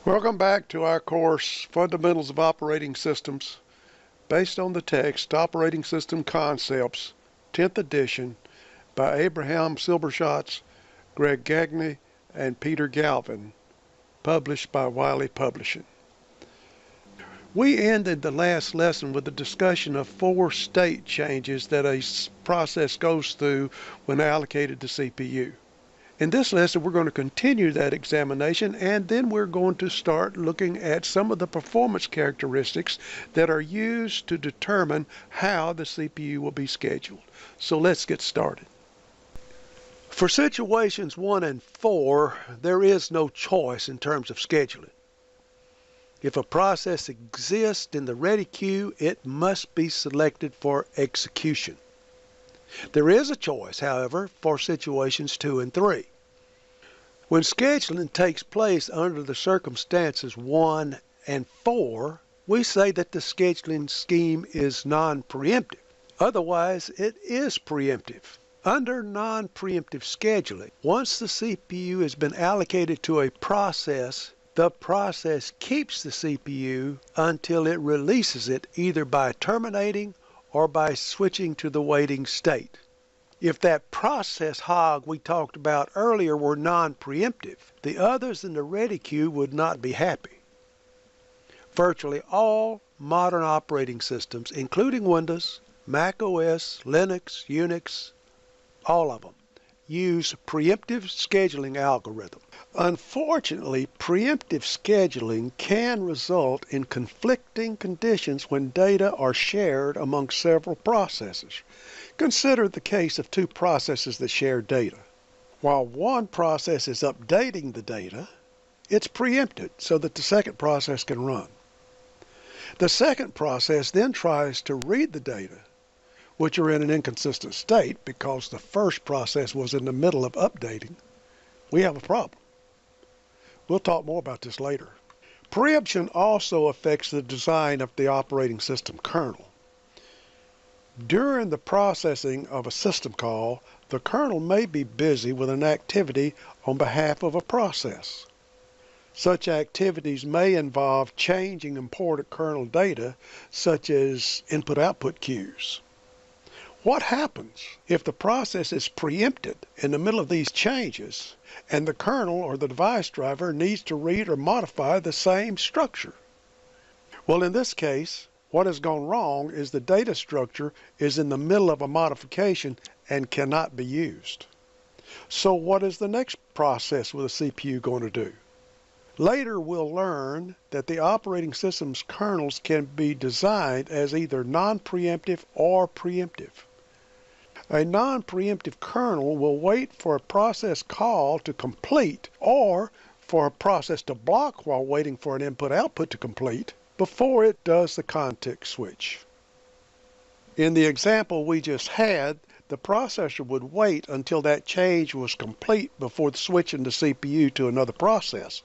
Welcome back to our course, Fundamentals of Operating Systems, based on the text Operating System Concepts, 10th edition, by Abraham Silberschatz, Greg Gagne, and Peter Galvin, published by Wiley Publishing. We ended the last lesson with a discussion of 4 state changes that a process goes through when allocated to CPU. In this lesson, we're going to continue that examination, and then we're going to start looking at some of the performance characteristics that are used to determine how the CPU will be scheduled. So let's get started. For situations 1 and 4, there is no choice in terms of scheduling. If a process exists in the ready queue, it must be selected for execution. There is a choice, however, for situations 2 and 3. When scheduling takes place under the circumstances 1 and 4, we say that the scheduling scheme is non-preemptive. Otherwise, it is preemptive. Under non-preemptive scheduling, once the CPU has been allocated to a process, the process keeps the CPU until it releases it, either by terminating or by switching to the waiting state. If that process hog we talked about earlier were non-preemptive, the others in the ready queue would not be happy. Virtually all modern operating systems, including Windows, Mac OS, Linux, Unix, all of them, use preemptive scheduling algorithm. Unfortunately, preemptive scheduling can result in conflicting conditions when data are shared among several processes. Consider the case of 2 processes that share data. While one process is updating the data, it's preempted so that the second process can run. The second process then tries to read the data, which are in an inconsistent state because the first process was in the middle of updating. We have a problem. We'll talk more about this later. Preemption also affects the design of the operating system kernel. During the processing of a system call, the kernel may be busy with an activity on behalf of a process. Such activities may involve changing important kernel data, such as input-output queues. What happens if the process is preempted in the middle of these changes and the kernel or the device driver needs to read or modify the same structure? Well, in this case, what has gone wrong is the data structure is in the middle of a modification and cannot be used. So what is the next process with a CPU going to do? Later we'll learn that the operating system's kernels can be designed as either non-preemptive or preemptive. A non-preemptive kernel will wait for a process call to complete or for a process to block while waiting for an input-output to complete before it does the context switch. In the example we just had, the processor would wait until that change was complete before switching the CPU to another process.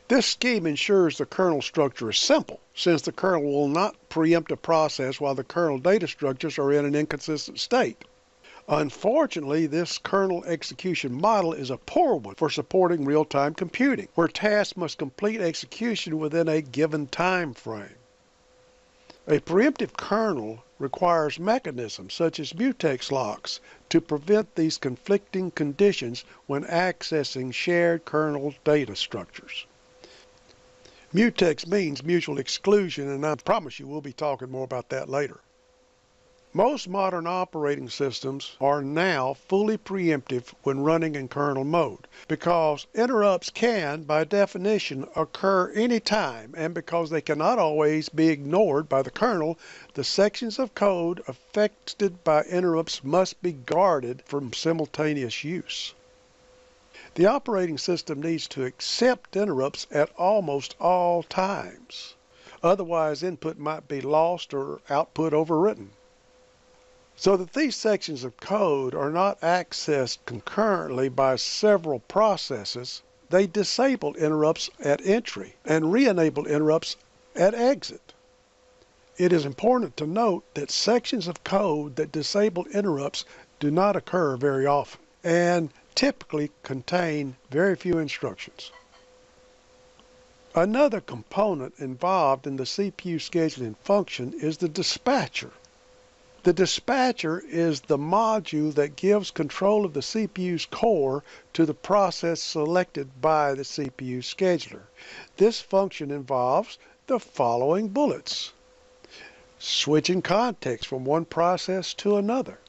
This scheme ensures the kernel structure is simple, since the kernel will not preempt a process while the kernel data structures are in an inconsistent state. Unfortunately, this kernel execution model is a poor one for supporting real-time computing, where tasks must complete execution within a given time frame. A preemptive kernel requires mechanisms such as mutex locks to prevent these conflicting conditions when accessing shared kernel data structures. Mutex means mutual exclusion, and I promise you we'll be talking more about that later. Most modern operating systems are now fully preemptive when running in kernel mode because interrupts can, by definition, occur anytime, and because they cannot always be ignored by the kernel, the sections of code affected by interrupts must be guarded from simultaneous use. The operating system needs to accept interrupts at almost all times. Otherwise, input might be lost or output overwritten. So that these sections of code are not accessed concurrently by several processes, they disable interrupts at entry and re-enable interrupts at exit. It is important to note that sections of code that disable interrupts do not occur very often and typically contain very few instructions. Another component involved in the CPU scheduling function is the dispatcher. The dispatcher is the module that gives control of the CPU's core to the process selected by the CPU scheduler. This function involves the following bullets: switching context from one process to another,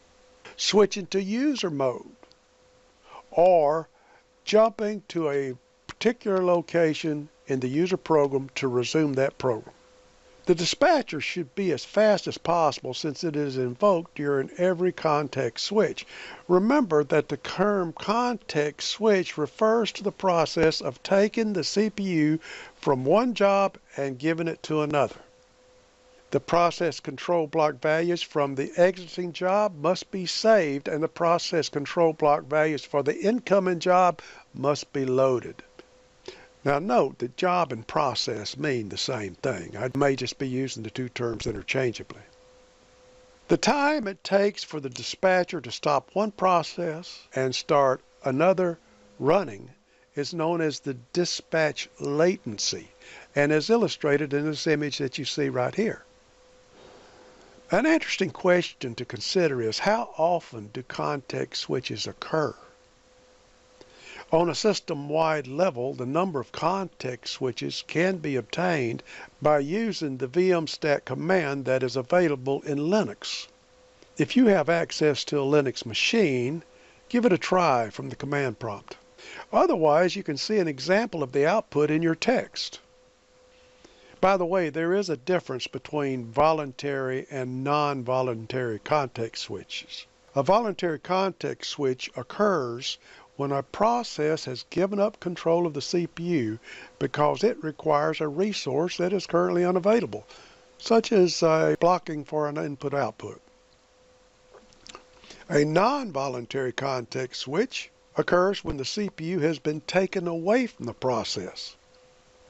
switching to user mode, or jumping to a particular location in the user program to resume that program. The dispatcher should be as fast as possible since it is invoked during every context switch. Remember that the term context switch refers to the process of taking the CPU from one job and giving it to another. The process control block values from the exiting job must be saved, and the process control block values for the incoming job must be loaded. Now note that job and process mean the same thing. I may just be using the two terms interchangeably. The time it takes for the dispatcher to stop one process and start another running is known as the dispatch latency, and is illustrated in this image that you see right here. An interesting question to consider is, how often do context switches occur? On a system-wide level, the number of context switches can be obtained by using the vmstat command that is available in Linux. If you have access to a Linux machine, give it a try from the command prompt. Otherwise, you can see an example of the output in your text. By the way, there is a difference between voluntary and non-voluntary context switches. A voluntary context switch occurs when a process has given up control of the CPU because it requires a resource that is currently unavailable, such as blocking for an input-output. A non-voluntary context switch occurs when the CPU has been taken away from the process,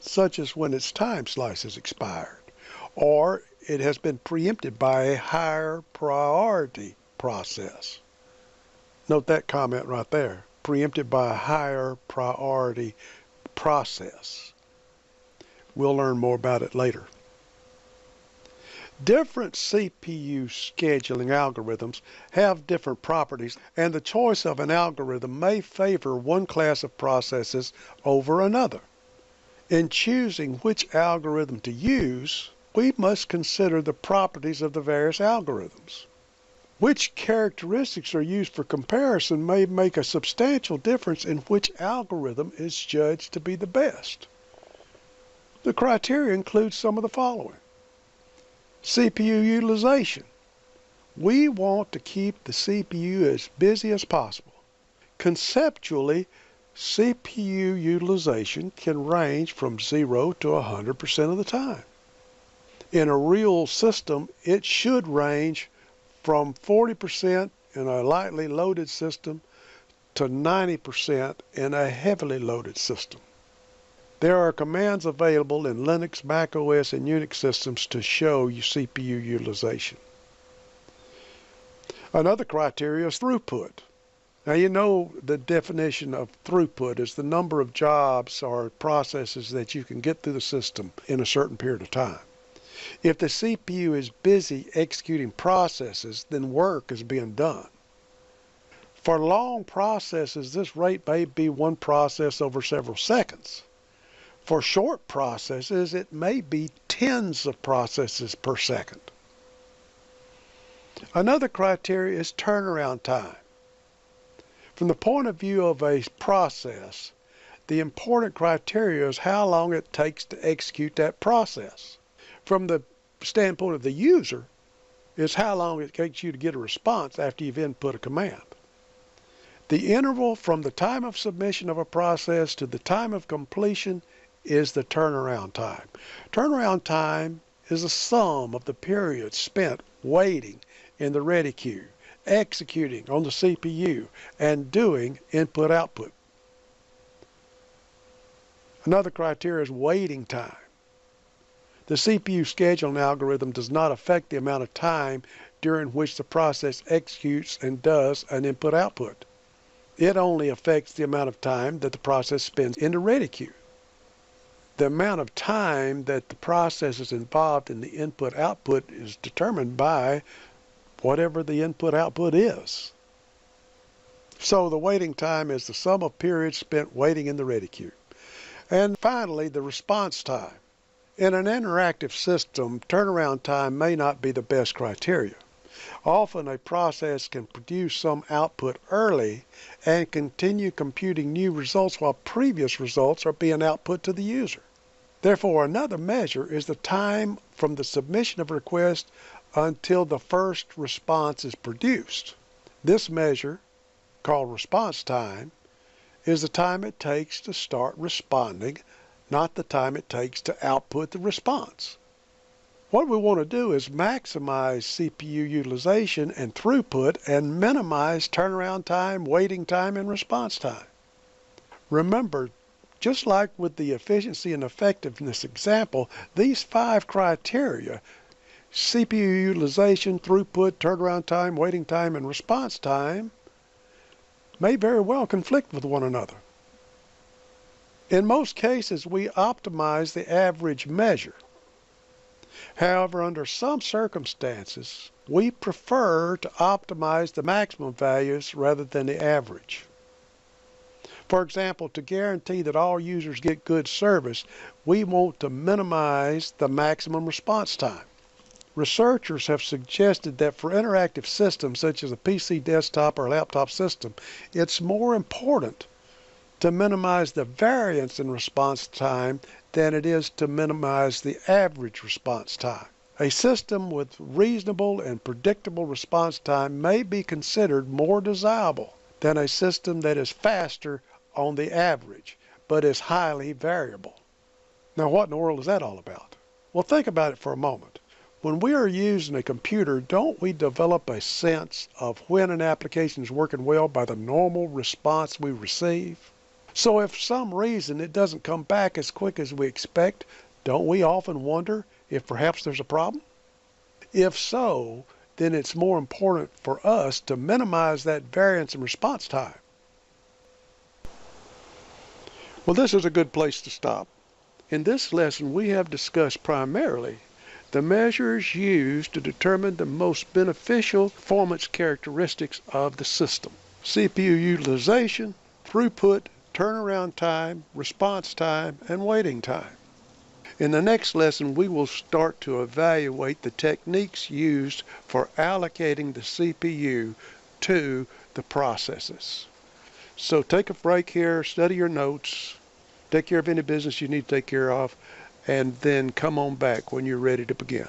such as when its time slice has expired, or it has been preempted by a higher priority process. Note that comment right there. Preempted by a higher priority process. We'll learn more about it later. Different CPU scheduling algorithms have different properties, and the choice of an algorithm may favor one class of processes over another. In choosing which algorithm to use, we must consider the properties of the various algorithms. Which characteristics are used for comparison may make a substantial difference in which algorithm is judged to be the best. The criteria include some of the following. CPU utilization. We want to keep the CPU as busy as possible. Conceptually, CPU utilization can range from 0 to 100% of the time. In a real system, it should range from 40% in a lightly loaded system to 90% in a heavily loaded system. There are commands available in Linux, Mac OS, and Unix systems to show your CPU utilization. Another criteria is throughput. Now you know the definition of throughput is the number of jobs or processes that you can get through the system in a certain period of time. If the CPU is busy executing processes, then work is being done. For long processes, this rate may be one process over several seconds. For short processes, it may be tens of processes per second. Another criteria is turnaround time. From the point of view of a process, the important criteria is how long it takes to execute that process. From the standpoint of the user, is how long it takes you to get a response after you've input a command. The interval from the time of submission of a process to the time of completion is the turnaround time. Turnaround time is the sum of the periods spent waiting in the ready queue, executing on the CPU, and doing input-output. Another criteria is waiting time. The CPU scheduling algorithm does not affect the amount of time during which the process executes and does an input-output. It only affects the amount of time that the process spends in the ready queue. The amount of time that the process is involved in the input-output is determined by whatever the input-output is. So the waiting time is the sum of periods spent waiting in the ready queue. And finally, the response time. In an interactive system, turnaround time may not be the best criteria. Often a process can produce some output early and continue computing new results while previous results are being output to the user. Therefore, another measure is the time from the submission of a request until the first response is produced. This measure, called response time, is the time it takes to start responding, not the time it takes to output the response. What we want to do is maximize CPU utilization and throughput and minimize turnaround time, waiting time, and response time. Remember, just like with the efficiency and effectiveness example, these 5 criteria, CPU utilization, throughput, turnaround time, waiting time, and response time, may very well conflict with one another. In most cases, we optimize the average measure. However, under some circumstances, we prefer to optimize the maximum values rather than the average. For example, to guarantee that all users get good service, we want to minimize the maximum response time. Researchers have suggested that for interactive systems such as a PC desktop or laptop system, it's more important to minimize the variance in response time than it is to minimize the average response time. A system with reasonable and predictable response time may be considered more desirable than a system that is faster on the average, but is highly variable. Now, what in the world is that all about? Well, think about it for a moment. When we are using a computer, don't we develop a sense of when an application is working well by the normal response we receive? So if for some reason it doesn't come back as quick as we expect, don't we often wonder if perhaps there's a problem? If so, then it's more important for us to minimize that variance in response time. Well, this is a good place to stop. In this lesson, we have discussed primarily the measures used to determine the most beneficial performance characteristics of the system: CPU utilization, throughput, turnaround time, response time, and waiting time. In the next lesson, we will start to evaluate the techniques used for allocating the CPU to the processes. So take a break here, study your notes, take care of any business you need to take care of, and then come on back when you're ready to begin.